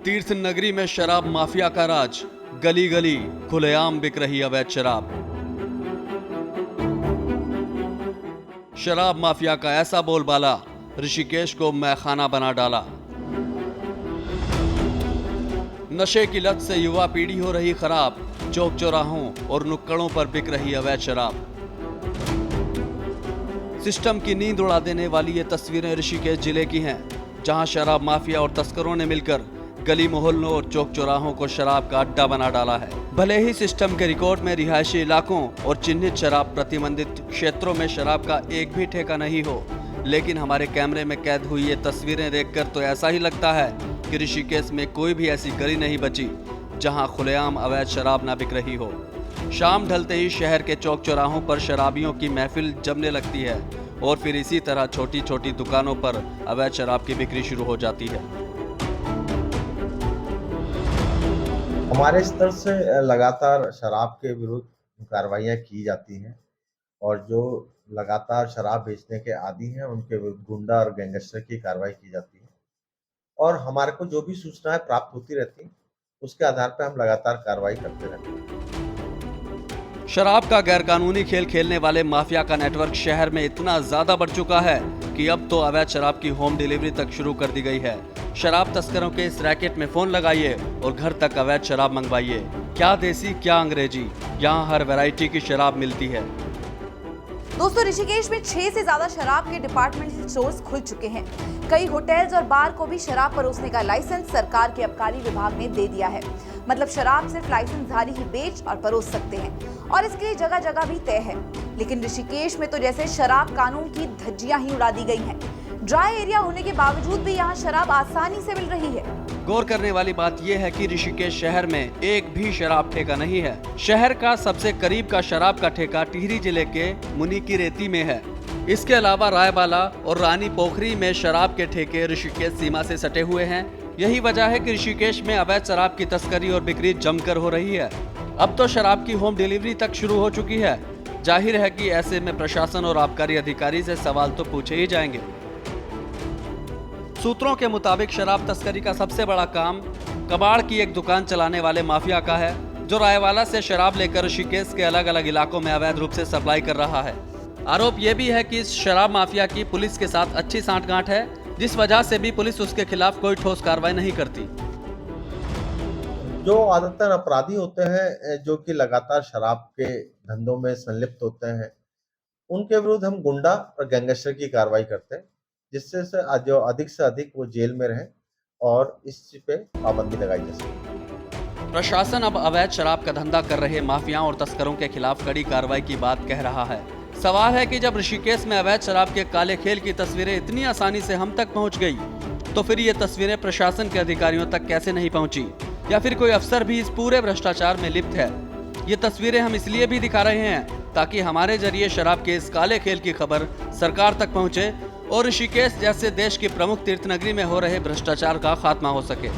तीर्थ नगरी में शराब माफिया का राज, गली गली खुलेआम बिक रही अवैध शराब। शराब माफिया का ऐसा बोलबाला ऋषिकेश को मैखाना बना डाला। नशे की लत से युवा पीढ़ी हो रही खराब, चौक चौराहों और नुक्कड़ों पर बिक रही अवैध शराब। सिस्टम की नींद उड़ा देने वाली ये तस्वीरें ऋषिकेश जिले की हैं, जहां शराब माफिया और तस्करों ने मिलकर गली मोहल्लों और चौक चौराहों को शराब का अड्डा बना डाला है। भले ही सिस्टम के रिकॉर्ड में रिहायशी इलाकों और चिन्हित शराब प्रतिबंधित क्षेत्रों में शराब का एक भी ठेका नहीं हो, लेकिन हमारे कैमरे में कैद हुई ये तस्वीरें देखकर तो ऐसा ही लगता है कि ऋषिकेश में कोई भी ऐसी गली नहीं बची जहां खुलेआम अवैध शराब ना बिक रही हो। शाम ढलते ही शहर के चौक चौराहों पर शराबियों की महफिल जमने लगती है और फिर इसी तरह छोटी छोटी दुकानों पर अवैध शराब की बिक्री शुरू हो जाती है। हमारे स्तर से लगातार शराब के विरुद्ध कार्रवाइयाँ की जाती हैं और जो लगातार शराब बेचने के आदी हैं उनके विरुद्ध गुंडा और गैंगस्टर की कार्रवाई की जाती है और हमारे को जो भी सूचनाएं प्राप्त होती रहती हैं उसके आधार पर हम लगातार कार्रवाई करते रहते हैं। शराब का गैरकानूनी खेल खेलने वाले माफिया का नेटवर्क शहर में इतना ज्यादा बढ़ चुका है कि अब तो अवैध शराब की होम डिलीवरी तक शुरू कर दी गई है। शराब तस्करों के इस रैकेट में फोन लगाइए और घर तक अवैध शराब मंगवाइए। क्या देसी क्या अंग्रेजी, यहाँ हर वैरायटी की शराब मिलती है। दोस्तों, ऋषिकेश में 6 से ज्यादा शराब के डिपार्टमेंटल स्टोर्स खुल चुके हैं। कई होटल्स और बार को भी शराब परोसने का लाइसेंस सरकार के आबकारी विभाग ने दे दिया है। मतलब शराब सिर्फ लाइसेंसधारी ही बेच और परोस सकते हैं और इसके लिए जगह जगह भी तय है। लेकिन ऋषिकेश में तो जैसे शराब कानून की धज्जियां ही उड़ा दी गई हैं। ड्राई एरिया होने के बावजूद भी यहाँ शराब आसानी से मिल रही है। गौर करने वाली बात यह है कि ऋषिकेश शहर में एक भी शराब ठेका नहीं है। शहर का सबसे करीब का शराब का ठेका टिहरी जिले के मुनि की रेती में है। इसके अलावा रायबाला और रानी पोखरी में शराब के ठेके ऋषिकेश सीमा से सटे हुए हैं। यही वजह है कि ऋषिकेश में अवैध शराब की तस्करी और बिक्री जमकर हो रही है। अब तो शराब की होम डिलीवरी तक शुरू हो चुकी है। जाहिर है कि ऐसे में प्रशासन और आबकारी अधिकारी से सवाल तो पूछे ही जाएंगे। सूत्रों के मुताबिक शराब तस्करी का सबसे बड़ा काम कबाड़ की एक दुकान चलाने वाले माफिया का है, जो रायवाला से शराब लेकर ऋषिकेश के अलग अलग इलाकों में अवैध रूप से सप्लाई कर रहा है। आरोप यह भी है कि इस शराब माफिया की पुलिस के साथ अच्छी सांठगांठ है, जिस वजह से भी पुलिस उसके खिलाफ कोई ठोस कार्रवाई नहीं करती। जो आदतन अपराधी होते हैं जो कि लगातार शराब के धंधों में संलिप्त होते हैं, उनके विरुद्ध हम गुंडा और गैंगस्टर की कार्रवाई करते हैं, जिससे जो अधिक से अधिक वो जेल में रहें और इस पे पाबंदी लगाई जा सके। प्रशासन अब अवैध शराब का धंधा कर रहे माफियाओं और तस्करों के खिलाफ कड़ी कार्रवाई की बात कह रहा है। सवाल है कि जब ऋषिकेश में अवैध शराब के काले खेल की तस्वीरें इतनी आसानी से हम तक पहुंच गई, तो फिर ये तस्वीरें प्रशासन के अधिकारियों तक कैसे नहीं पहुंची, या फिर कोई अफसर भी इस पूरे भ्रष्टाचार में लिप्त है। ये तस्वीरें हम इसलिए भी दिखा रहे हैं ताकि हमारे जरिए शराब के इस काले खेल की खबर सरकार तक पहुंचे और ऋषिकेश जैसे देश की प्रमुख तीर्थ नगरी में हो रहे भ्रष्टाचार का खात्मा हो सके।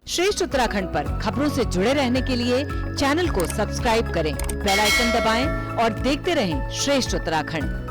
श्रेष्ठ उत्तराखंड पर खबरों से जुड़े रहने के लिए चैनल को सब्सक्राइब करें, बेल आइकन दबाएं और देखते रहें श्रेष्ठ उत्तराखंड।